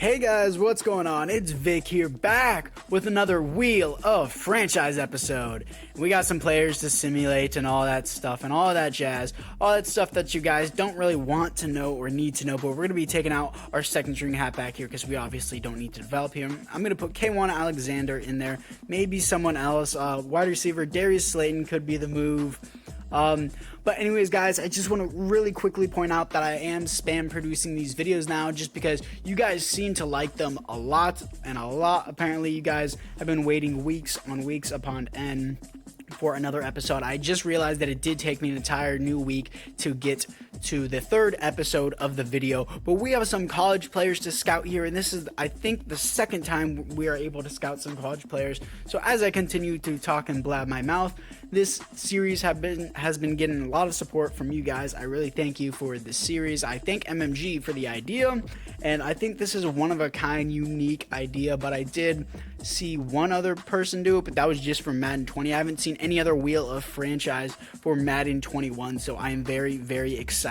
Hey guys, what's going on? It's Vic here, back with another Wheel of Franchise episode. We got some players to simulate and all that stuff and all that jazz, all that stuff that you guys don't really want to know or need to know, but we're going to be taking out our second string hat back here because we obviously don't need to develop here. I'm going to put K1 Alexander in there, maybe someone else, wide receiver Darius Slayton could be the move. But anyways guys, I just want to really quickly point out that I am spam producing these videos now just because you guys seem to like them a lot. Apparently you guys have been waiting weeks on weeks upon end for another episode. I just realized that it did take me an entire new week to get to the third episode of the video, but we have some college players to scout here, and this is, I think, the second time we are able to scout some college players. So as I continue to talk and blab my mouth, this series has been getting a lot of support from you guys. I really thank you for this series. I thank MMG for the idea, and I think this is a one-of-a-kind, unique idea, but I did see one other person do it, but that was just for Madden 20. I haven't seen any other Wheel of Franchise for Madden 21, so I am very, very excited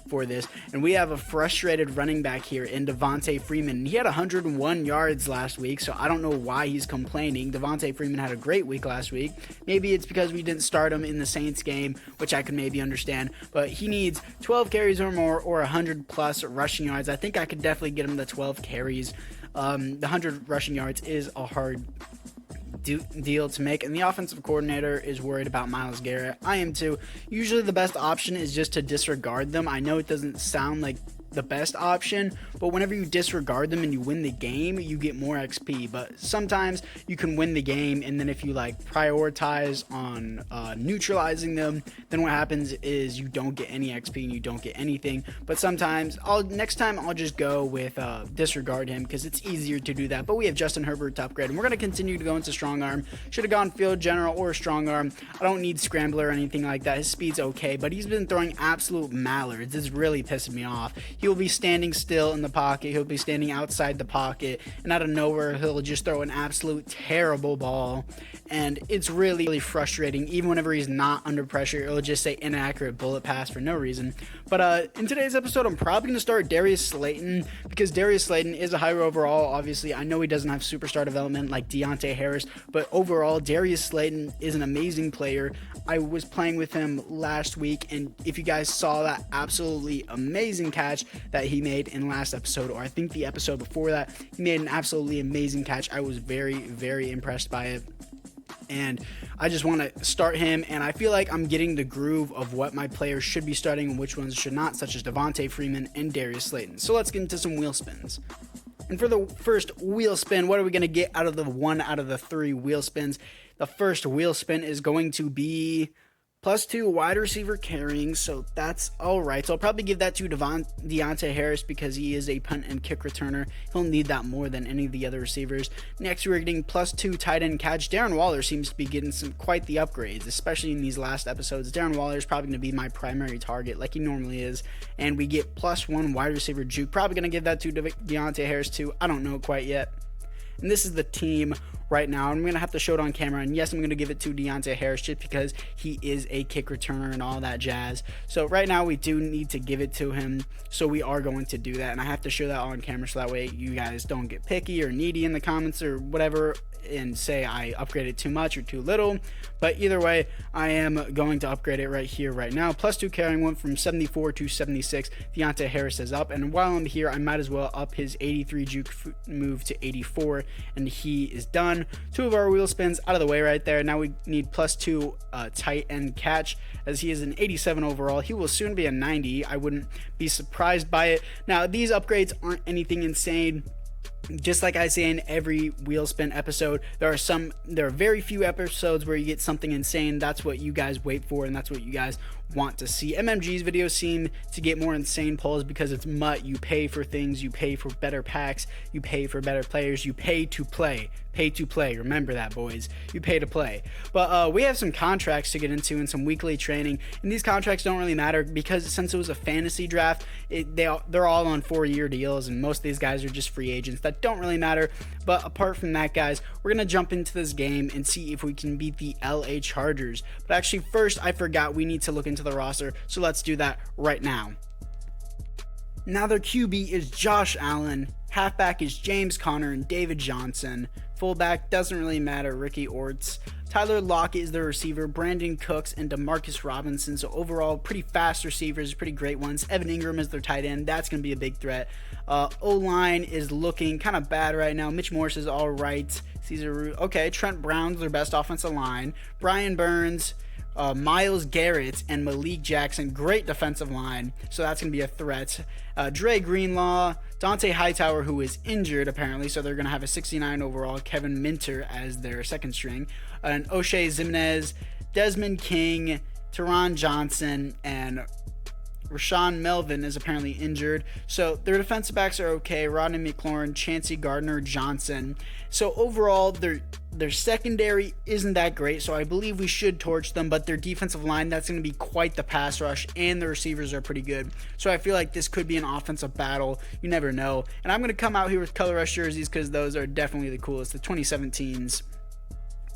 for this. And we have a frustrated running back here in Devontae Freeman. He had 101 yards last week, so I don't know why he's complaining. Devontae Freeman had a great week last week. Maybe it's because we didn't start him in the Saints game, which I could maybe understand, but he needs 12 carries or more or 100 plus rushing yards. I think I could definitely get him the 12 carries. The 100 rushing yards is a hard deal to make, and the offensive coordinator is worried about Myles Garrett. I am too. Usually the best option is just to disregard them. I know it doesn't sound like the best option, but whenever you disregard them and you win the game, you get more XP. But sometimes you can win the game, and then if you like prioritize on neutralizing them, then what happens is you don't get any XP and you don't get anything. But sometimes next time I'll just go with disregard him because it's easier to do that. But we have Justin Herbert to upgrade, and we're going to continue to go into strong arm. Should have gone field general or strong arm. I don't need scrambler or anything like that. His speed's okay, but he's been throwing absolute mallards. It's really pissing me off. He'll be standing still in the pocket, he'll be standing outside the pocket, and out of nowhere he'll just throw an absolute terrible ball, and it's really, really frustrating. Even whenever he's not under pressure, it'll just say inaccurate bullet pass for no reason. But in today's episode, I'm probably going to start Darius Slayton because Darius Slayton is a higher overall. Obviously, I know he doesn't have superstar development like Deontay Harris, but overall, Darius Slayton is an amazing player. I was playing with him last week, and if you guys saw that absolutely amazing catch that he made in last episode, or I think the episode before that, he made an absolutely amazing catch. I was very, very impressed by it, and I just want to start him, and I feel like I'm getting the groove of what my players should be starting and which ones should not, such as Devontae Freeman and Darius Slayton. So let's get into some wheel spins. And for the first wheel spin, what are we going to get out of the one out of the three wheel spins? The first wheel spin is going to be +2 wide receiver carrying, so that's all right. So I'll probably give that to Deontay Harris because he is a punt and kick returner. He'll need that more than any of the other receivers. Next, we're getting +2 tight end catch. Darren Waller seems to be getting quite the upgrades, especially in these last episodes. Darren Waller is probably going to be my primary target like he normally is, and we get +1 wide receiver juke. Probably going to give that to Deontay Harris too. I don't know quite yet. And this is the team right now. I'm going to have to show it on camera. And yes, I'm going to give it to Deontay Harris just because he is a kick returner and all that jazz. So right now we do need to give it to him. So we are going to do that. And I have to show that on camera so that way you guys don't get picky or needy in the comments or whatever and say I upgraded too much or too little. But either way, I am going to upgrade it right here, right now. +2 carrying went from 74 to 76. Deontay Harris is up. And while I'm here, I might as well up his 83 juke move to 84. And he is done. 2 of our wheel spins out of the way right there. Now we need +2 tight end catch, as he is an 87 overall. He will soon be a 90. I wouldn't be surprised by it. Now these upgrades aren't anything insane. Just like I say in every wheel spin episode, there are very few episodes where you get something insane. That's what you guys wait for, and that's what you guys want to see. MMG's videos seem to get more insane pulls because it's MUT. You pay for things, you pay for better packs, you pay for better players, you pay to play. Pay to play. Remember that, boys. You pay to play. But we have some contracts to get into and some weekly training, and these contracts don't really matter because since it was a fantasy draft, they're all on 4-year deals, and most of these guys are just free agents that don't really matter. But apart from that, guys, we're gonna jump into this game and see if we can beat the LA Chargers. But actually, first, I forgot we need to look into the roster, so let's do that right now. Now their QB is Josh Allen, Halfback is James Conner and David Johnson. Fullback doesn't really matter, Ricky Orts. Tyler Lockett is the receiver, Brandon Cooks and Demarcus Robinson. So overall, pretty fast receivers, pretty great ones. Evan Ingram is their tight end. That's going to be a big threat. O-line is looking kind of bad right now. Mitch Morse is all right. Okay, Trent Brown's their best offensive line. Brian Burns, Myles Garrett, and Malik Jackson. Great defensive line. So that's going to be a threat. Dre Greenlaw, Dante Hightower, who is injured apparently, so they're going to have a 69 overall. Kevin Minter as their second string. And O'Shea Zimenez, Desmond King, Teron Johnson, and Rashawn Melvin is apparently injured. So their defensive backs are okay. Rodney McLaurin, Chancey Gardner-Johnson. So overall, their secondary isn't that great, so I believe we should torch them, but their defensive line, that's going to be quite the pass rush, and the receivers are pretty good. So I feel like this could be an offensive battle. You never know. And I'm going to come out here with color rush jerseys because those are definitely the coolest, the 2017s.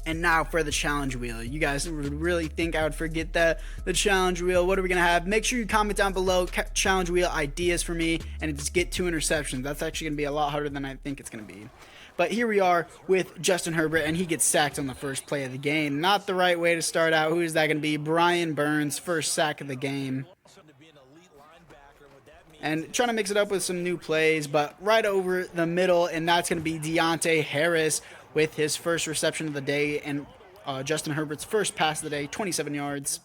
And now for the challenge wheel. You guys would really think I would forget the challenge wheel. What are we going to have? Make sure you comment down below challenge wheel ideas for me and just get 2 interceptions. That's actually going to be a lot harder than I think it's going to be. But here we are with Justin Herbert, and he gets sacked on the first play of the game. Not the right way to start out. Who is that going to be? Brian Burns, first sack of the game. And trying to mix it up with some new plays, but right over the middle, and that's going to be Deontay Harris with his first reception of the day, and Justin Herbert's first pass of the day, 27 yards.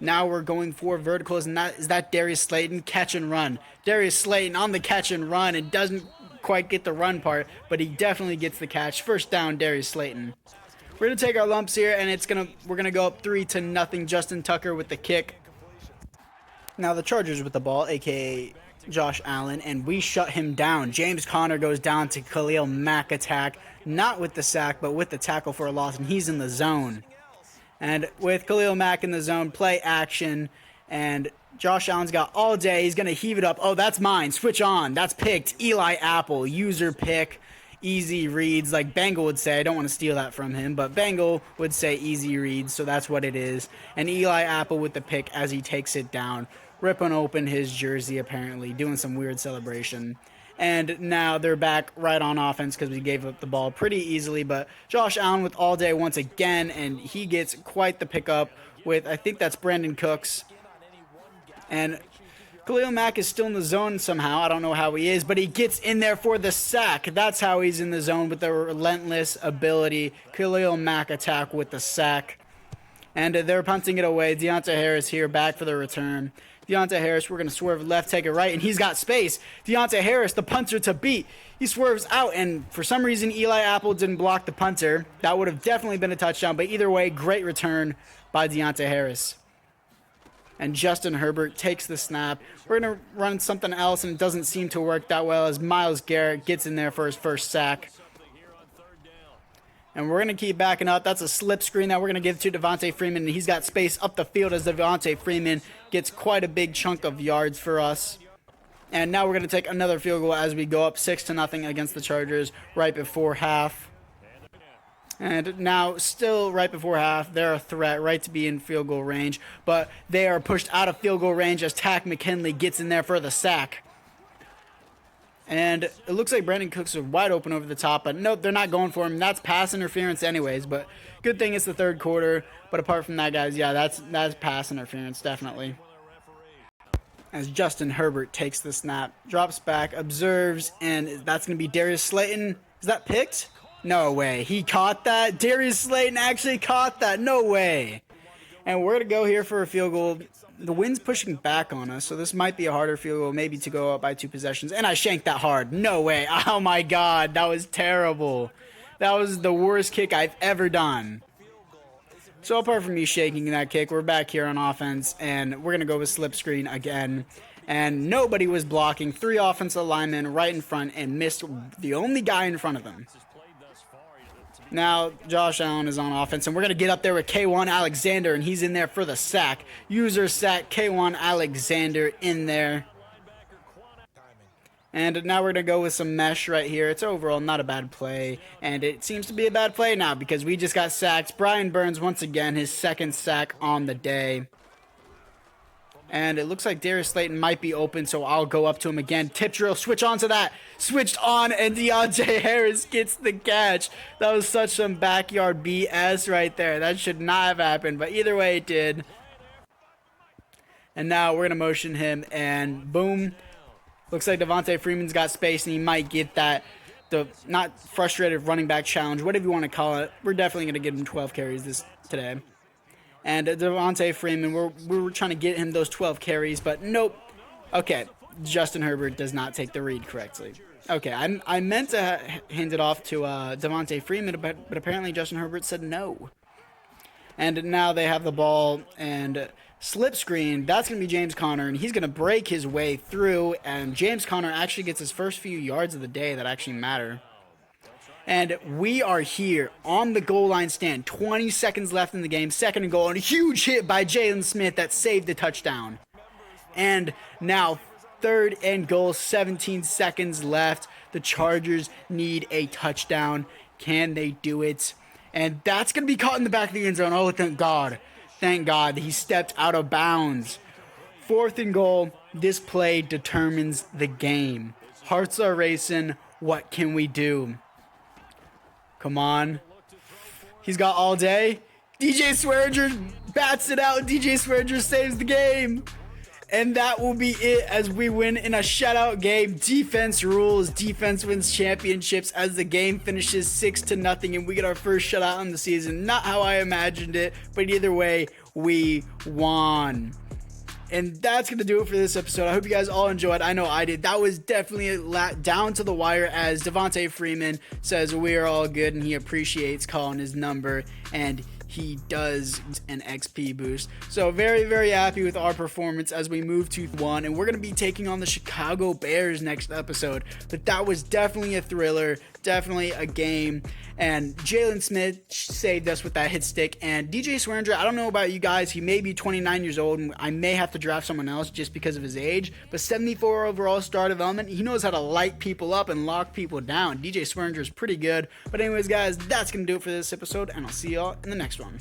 Now we're going for verticals, and that is Darius Slayton, catch and run. Darius Slayton on the catch and run, and doesn't quite get the run part, but he definitely gets the catch. First down, Darius Slayton. We're going to take our lumps here, and we're going to go up 3-0. Justin Tucker with the kick. Now the Chargers with the ball, aka Josh Allen, and we shut him down. James Conner goes down to Khalil Mack attack, not with the sack, but with the tackle for a loss, and he's in the zone. And with Khalil Mack in the zone, play action, and Josh Allen's got all day. He's going to heave it up. Oh, that's mine. Switch on. That's picked. Eli Apple, user pick. Easy reads, like Bengal would say. I don't want to steal that from him, but Bengal would say easy reads, so that's what it is. And Eli Apple with the pick as he takes it down, ripping open his jersey apparently, doing some weird celebration. And now they're back right on offense because we gave up the ball pretty easily, but Josh Allen with all day once again, and he gets quite the pickup with, I think that's Brandon Cooks. And Khalil Mack is still in the zone somehow. I don't know how he is, but he gets in there for the sack. That's how he's in the zone, with the relentless ability. Khalil Mack attack with the sack. And they're punting it away. Deontay Harris here back for the return. Deontay Harris, we're going to swerve left, take it right, and he's got space. Deontay Harris, the punter to beat. He swerves out, and for some reason, Eli Apple didn't block the punter. That would have definitely been a touchdown, but either way, great return by Deontay Harris. And Justin Herbert takes the snap. We're going to run something else, and it doesn't seem to work that well as Myles Garrett gets in there for his first sack. And we're going to keep backing up. That's a slip screen that we're going to give to Devontae Freeman. And he's got space up the field as Devontae Freeman gets quite a big chunk of yards for us. And now we're going to take another field goal as we go up 6-0 against the Chargers right before half. And now, still right before half, they're a threat right to be in field goal range. But they are pushed out of field goal range as Tack McKinley gets in there for the sack. And it looks like Brandon Cooks is wide open over the top, but nope, they're not going for him. That's pass interference anyways, but good thing it's the third quarter. But apart from that, guys, yeah, that's pass interference, definitely. As Justin Herbert takes the snap, drops back, observes, and that's going to be Darius Slayton. Is that picked? No way. He caught that? Darius Slayton actually caught that. No way. And we're going to go here for a field goal. The wind's pushing back on us, so this might be a harder field goal, maybe to go up by 2 possessions. And I shanked that hard. No way. Oh, my God. That was terrible. That was the worst kick I've ever done. So apart from me shaking that kick, we're back here on offense, and we're going to go with slip screen again. And nobody was blocking. 3 offensive linemen right in front and missed the only guy in front of them. Now, Josh Allen is on offense, and we're going to get up there with K1 Alexander, and he's in there for the sack. User sack, K1 Alexander in there. And now we're going to go with some mesh right here. It's overall not a bad play, and it seems to be a bad play now because we just got sacked. Brian Burns, once again, his second sack on the day. And it looks like Darius Slayton might be open, so I'll go up to him again. Tip drill, switch on to that. Switched on, and Deontay Harris gets the catch. That was such some backyard BS right there. That should not have happened, but either way, it did. And now we're going to motion him, and boom. Looks like Devontae Freeman's got space, and he might get that, the not frustrated running back challenge, whatever you want to call it. We're definitely going to give him 12 carries today. And Devontae Freeman, we're trying to get him those 12 carries, but nope. Okay, Justin Herbert does not take the read correctly. Okay, I meant to hand it off to Devontae Freeman, but apparently Justin Herbert said no. And now they have the ball, and slip screen, that's going to be James Conner, and he's going to break his way through, and James Conner actually gets his first few yards of the day that actually matter. And we are here on the goal line stand. 20 seconds left in the game. Second and goal. And a huge hit by Jalen Smith that saved the touchdown. And now third and goal. 17 seconds left. The Chargers need a touchdown. Can they do it? And that's going to be caught in the back of the end zone. Oh, thank God. Thank God. He stepped out of bounds. Fourth and goal. This play determines the game. Hearts are racing. What can we do? Come on. He's got all day. DJ Swearinger bats it out. DJ Swearinger saves the game. And that will be it as we win in a shutout game. Defense rules. Defense wins championships as the game finishes 6-0 and we get our first shutout in the season. Not how I imagined it, but either way, we won. And that's going to do it for this episode. I hope you guys all enjoyed. I know I did. That was definitely down to the wire, as Devontae Freeman says we are all good and he appreciates calling his number, and he does an XP boost. So very, very happy with our performance as we move to 1, and we're going to be taking on the Chicago Bears next episode. But that was definitely a thriller, definitely a game, and Jalen Smith saved us with that hit stick. And DJ Swearinger, I don't know about you guys, he may be 29 years old, and I may have to draft someone else just because of his age, but 74 overall star development, he knows how to light people up and lock people down. DJ Swearinger is pretty good. But anyways, guys, that's going to do it for this episode, and I'll see y'all in the next one.